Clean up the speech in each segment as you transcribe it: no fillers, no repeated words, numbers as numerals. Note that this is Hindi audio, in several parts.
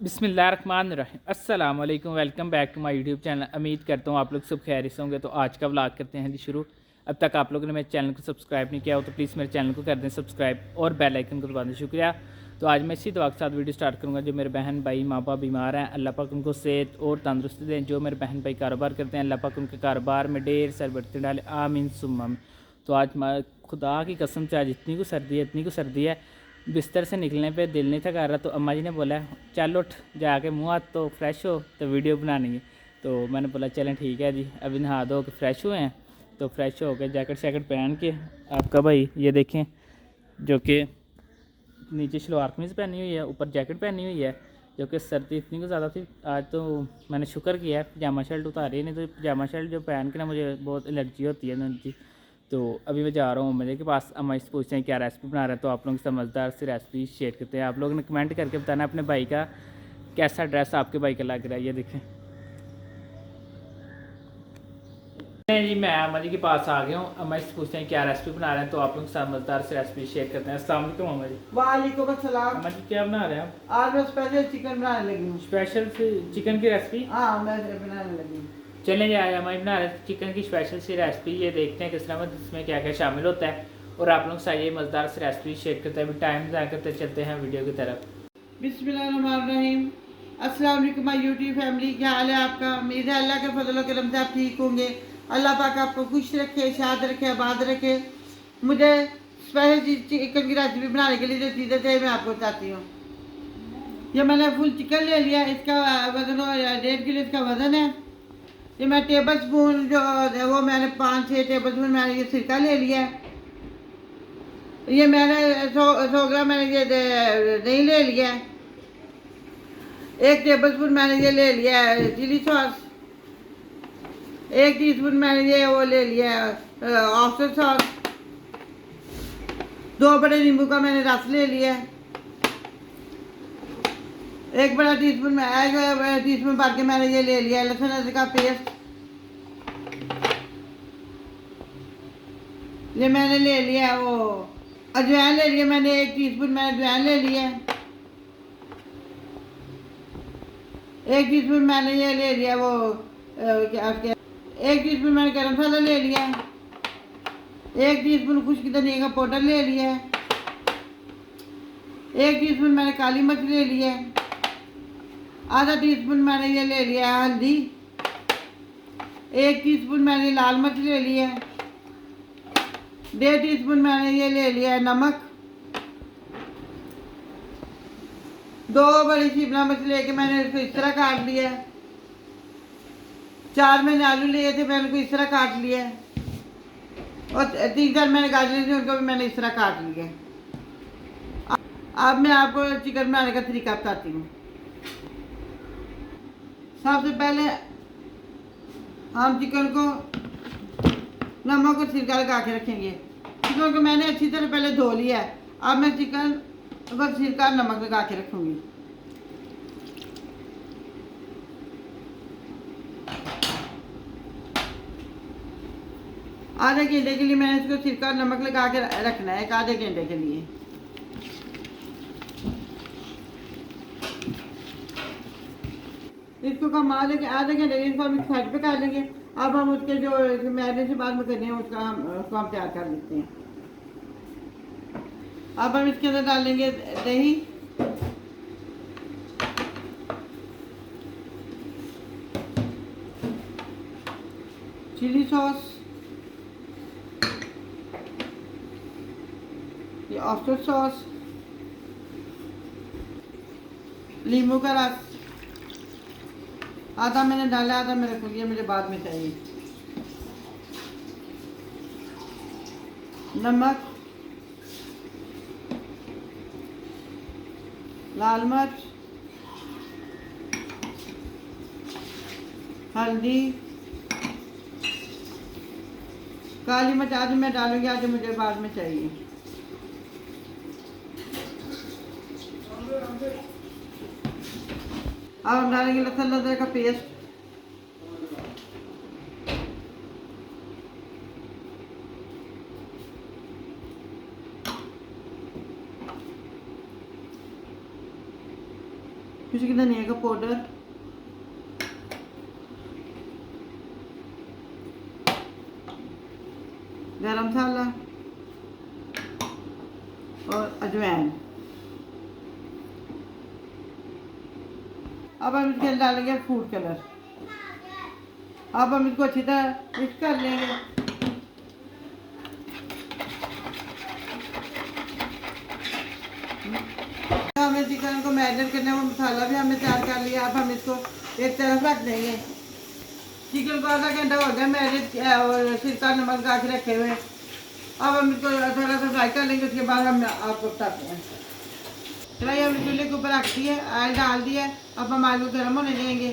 बिस्मिल्लाहिर्रहमानिर्रहीम अस्सलाम वालेकुम। Welcome back to my YouTube channel. उम्मीद करता हूँ आप लोग सब खैरियत से होंगे। तो आज का व्लॉग करते हैं जी शुरू। अब तक आप लोगों ने मेरे चैनल को सब्सक्राइब नहीं किया हो तो प्लीज़ मेरे चैनल को कर दें सब्सक्राइब और बेल आइकन को दबा दें। शुक्रिया। तो आज मैं इसी दुआ के साथ वीडियो स्टार्ट करूँगा। जो मेरे बहन भाई माँ बाप बीमार हैं, अल्लाह पाक उनको सेहत और तंदुरुस्ती दें। जो मेरे बहन भाई कारोबार करते हैं, अल्लाह पाक उनके कारोबार में ढेर सारी बरकतें डालें, आमीन सुम्मा आमीन। तो आज खुदा की कसम से आज इतनी को सर्दी है, बिस्तर से निकलने पे दिल नहीं था कर रहा। तो अम्मा जी ने बोला चल उठ जाके मुँह हाथ तो फ्रेश हो तो वीडियो बनानी है। तो मैंने बोला चलें ठीक है जी। अभी नहा धो के फ्रेश हुए हैं तो फ्रेश हो के जैकेट शैकेट पहन के आपका भाई ये देखें, जो कि नीचे शलवार कमीज़ पहनी हुई है, ऊपर जैकेट पहनी हुई है, जो कि सर्दी इतनी को ज़्यादा थी। आज तो मैंने शुक्र किया है पजामा शर्ट उतारी, नहीं तो पजामा शर्ट जो पहन के ना मुझे बहुत एलर्जी होती है एलर्जी। तो अभी मैं जा रहा हूँ मेरे के पास। अम्मा इससे पूछते हैं क्या रेसिपी बना रहे हैं, तो आप लोग समझदार से रेसिपी शेयर करते हैं। आप लोगों ने कमेंट करके बताना अपने भाई का कैसा ड्रेस आपके भाई का लग रहा है। ये देखें जी, मैं अम्मा जी के पास आ गया हूँ। अम्मा इससे पूछते हैं क्या रेसिपी बना रहे हैं, तो आप लोग समझदार से रेसिपी शेयर करते हैं। अस्सलाम वालेकुम अम्मा जी। वालेकुम अस्सलाम। अम्मा जी क्या बना रहे हैं आप? आज मैं स्पेशल चिकन बनाने लगी हूँ। स्पेशल चिकन की रेसिपी? हाँ, मैं बनाने लगी हूँ। चलें जाए हमारी बना रहे चिकन की स्पेशल सी रेसिपी। ये देखते हैं किस तरह इसमें क्या क्या शामिल होता है और आप लोग सही मज़ेदार से रेसिपी शेयर करते हैं। अभी टाइम ज़ाया करते चलते हैं वीडियो की तरफ। बिस्मिल्लाहिर्रहमानिर्रहीम। अस्सलाम वालेकुम माय यूट्यूब फैमिली, क्या हाल है आपका? उम्मीद है अल्लाह के फजल करम से आप ठीक होंगे। अल्लाह पाक आपको खुश रखे, शाद रखे, आबाद रखे। मुझे स्पेशल चिकन की रेसिपी बनाने के लिए जो चीज़ें चाहिए मैं आपको बताती हूँ। ये मैंने फुल चिकन ले लिया, इसका वजन 1.5 किलो इसका वजन है। ये मैं टेबल स्पून जो है वो मैंने 5-6 टेबल स्पून मैंने ये सिरका ले लिया है। ये मैंने 100 ग्राम मैंने ये दही ले लिया है। 1 टेबल स्पून मैंने ये ले लिया है चिली सॉस। 1 टीस्पून मैंने ये वो ले लिया है ऑयस्टर सॉस। 2 बड़े नींबू का मैंने रस ले लिया है। 1 बड़ा टीस्पून में 1 टीस्पून भर के मैंने ये ले लिया है लहसुन अदरक का पेस्ट। ये मैंने ले लिया वो अजवाइन ले लिया मैंने 1 टीस्पून मैंने अजवाइन ले लिया है। 1 टीस्पून मैंने ये ले लिया वो क्या 1 टीस्पून मैंने गरम मसाला ले लिया है। 1 टीस्पून खुश्क धनिया का पाउडर ले लिया है। 1 टीस्पून मैंने काली मिर्च ले लिया है। आधा टीस्पून मैंने ये ले लिया है हल्दी। 1 टीस्पून मैंने लाल मिर्च ले लिया है। 1.5 टीस्पून मैंने ये ले लिया है नमक। 2 बड़ी शिमला मिर्च लेके मैंने इसको इस तरह काट लिया है। 4 मैंने आलू लिए थे, मैंने उनको इस तरह काट लिया है। और 3-4 मैंने गाजर थे, उनको भी मैंने इस तरह काट लिया है। अब मैं आपको चिकन बनाने का तरीका बताती हूँ। सबसे पहले हम चिकन को नमक और सिरका लगा के रखेंगे। चिकन को मैंने अच्छी तरह पहले धो लिया है। अब मैं चिकन पर सिरका नमक लगा के रखूँगी। आधे घंटे के लिए मैंने इसको सिरका नमक लगा के रखना है, 1 आधे घंटे के लिए। इसको कम आधे घंटे इसको हम साइड पे कर लेंगे। अब हम उसके जो मैरिनेट से बाद में करने हैं उसको हम तैयार कर लेते हैं। अब हम इसके अंदर डालेंगे दही, चिली सॉस, ये ऑयस्टर सॉस, नींबू का रस। आधा मैंने डाला, आधा मैं रखूँगी, मुझे बाद में चाहिए। नमक, लाल मिर्च, हल्दी, काली मिर्च आज मैं डालूंगी, आज मुझे बाद में चाहिए। अब हम डालेंगे लहसुन अदरक का पेस्ट। कुछ धनिया का पाउडर, गरम मसाला और अजवाइन। अब हम इसके अंदर डालेंगे फूड कलर। अब हम इसको अच्छी तरह मिक्स कर लेंगे। हमने चिकन को मैरिनेट करने वो मसाला भी हमने तैयार कर लिया। अब हम इसको एक तरफ रख देंगे। चिकन को आधा घंटा हो गया मैरिनेट और सिरका नमक लगा के रखे हुए। अब हम इसको थोड़ा सा फ्राई कर लेंगे। उसके बाद हम आपको बताते हैं। कढ़ाई हमने चूल्हे के ऊपर रख दी है, ऑयल डाल दिया है। अब हम आलू गर्म होने देंगे।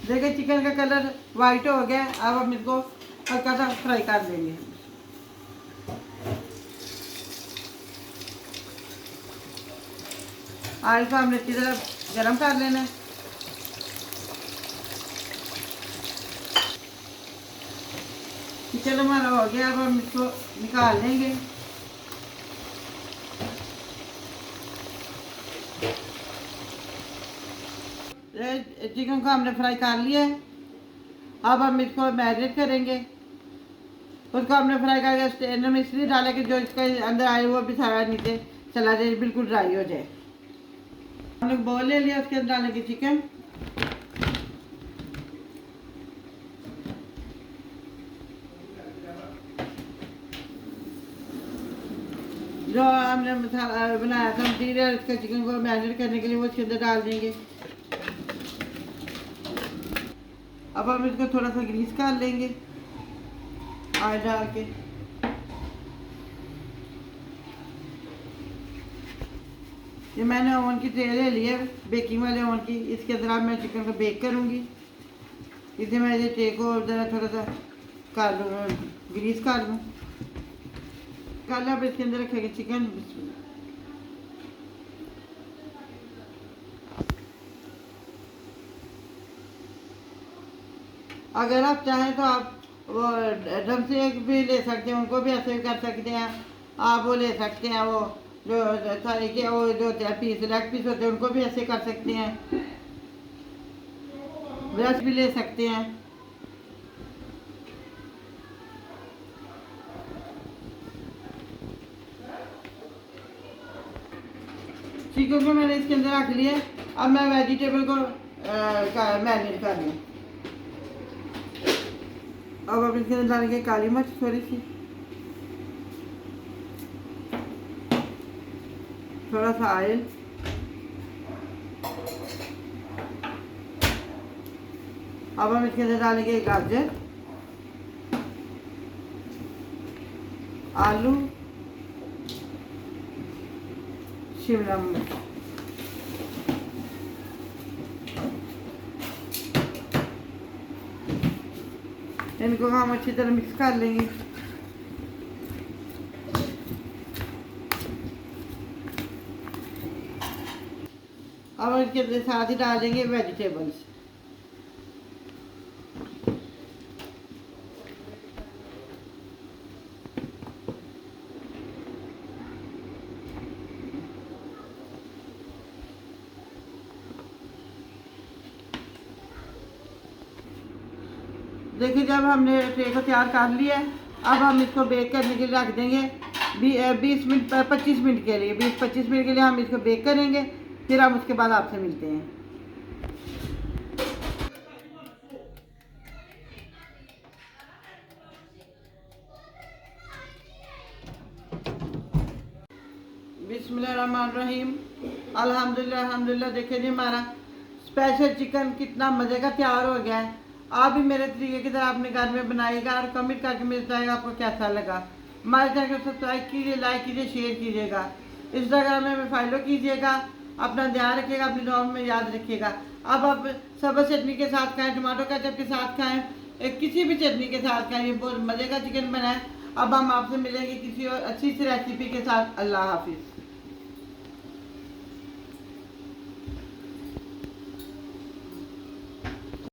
देखिए चिकन का कलर वाइट हो गया। अब हम इसको हल्का सा फ्राई कर देंगे। ऑयल को हमने अच्छी तरह गर्म कर लेना है। चिकन हमारा हो गया। अब हम इसको निकाल लेंगे। चिकन को हमने फ्राई कर लिया है। अब हम इसको मैरिनेट करेंगे। उसको हमने फ्राई करके स्टैंडर में इसलिए डाला कि जो इसके अंदर आए वो भी सारा नीचे चला जाए, बिल्कुल ड्राई हो जाए। हमने बॉल ले लिया, उसके अंदर डालेंगे चिकन। जो हमने मसाला बनाया था मटीरियल इसका चिकन को मैरिनेट करने के लिए वो इसके अंदर डाल देंगे। अब हम इसको थोड़ा सा ग्रीस कर लेंगे ऑयल डाल के। ये मैंने ओवन की ट्रे ले ली है, बेकिंग वाले ओवन की। इसके अंदर मैं चिकन को बेक करूँगी। इसे मैं ये ट्रे को ज़रा थोड़ा सा कर लूँ, ग्रीस कर लूँ। कल अब इसके अंदर रखेंगे चिकन। अगर आप चाहें तो आप वो ड्रम स्टिक भी ले सकते हैं, उनको भी ऐसे भी कर सकते हैं। आप वो ले सकते हैं, वो जो थाली के वो जो पीस लेग पीस होते हैं उनको भी ऐसे कर सकते हैं। ब्रश भी ले सकते हैं। चिकन को मैंने इसके अंदर रख लिया। अब मैं वेजिटेबल को मैरिनेट कर लूँ। अब आप इसके अंदर डालेंगे काली मिर्च थोड़ी सी, थोड़ा सा ऑयल, अब हम इसके अंदर डालेंगे गाजर, आलू, शिमला मिर्च। इनको हम अच्छी तरह मिक्स कर लेंगे। अब इसके साथ ही डाल देंगे वेजिटेबल्स। देखिए जब हमने ट्रे को तैयार कर लिया है, अब हम इसको बेक करने के लिए रख देंगे 20 मिनट 25 मिनट के लिए। 20-25 मिनट के लिए हम इसको बेक करेंगे। फिर हम उसके बाद आपसे मिलते हैं। बिस्मिल्लाहिर्रहमानिर्रहीम। अल्हम्दुलिल्लाह अल्हम्दुलिल्लाह। देखिए जी हमारा स्पेशल चिकन कितना मज़े का तैयार हो गया है। आप भी मेरे तरीके की तरह अपने घर में बनाइएगा और कमेंट करके मुझे बताइएगा आपको कैसा लगा। हमारे चैनल को सब्सक्राइब कीजिए, लाइक कीजिए, शेयर कीजिएगा। इंस्टाग्राम में फॉलो कीजिएगा। अपना ध्यान रखिएगा, अपनी दुआओं में याद रखिएगा। अब आप सब्ज़ चटनी के साथ खाएँ, टमाटो केचप के साथ खाएँ, किसी भी चटनी के साथ खाएँ। ये बहुत मज़े का चिकन बना है। अब हम आपसे मिलेंगे किसी और अच्छी सी रेसिपी के साथ। अल्लाह हाफिज़।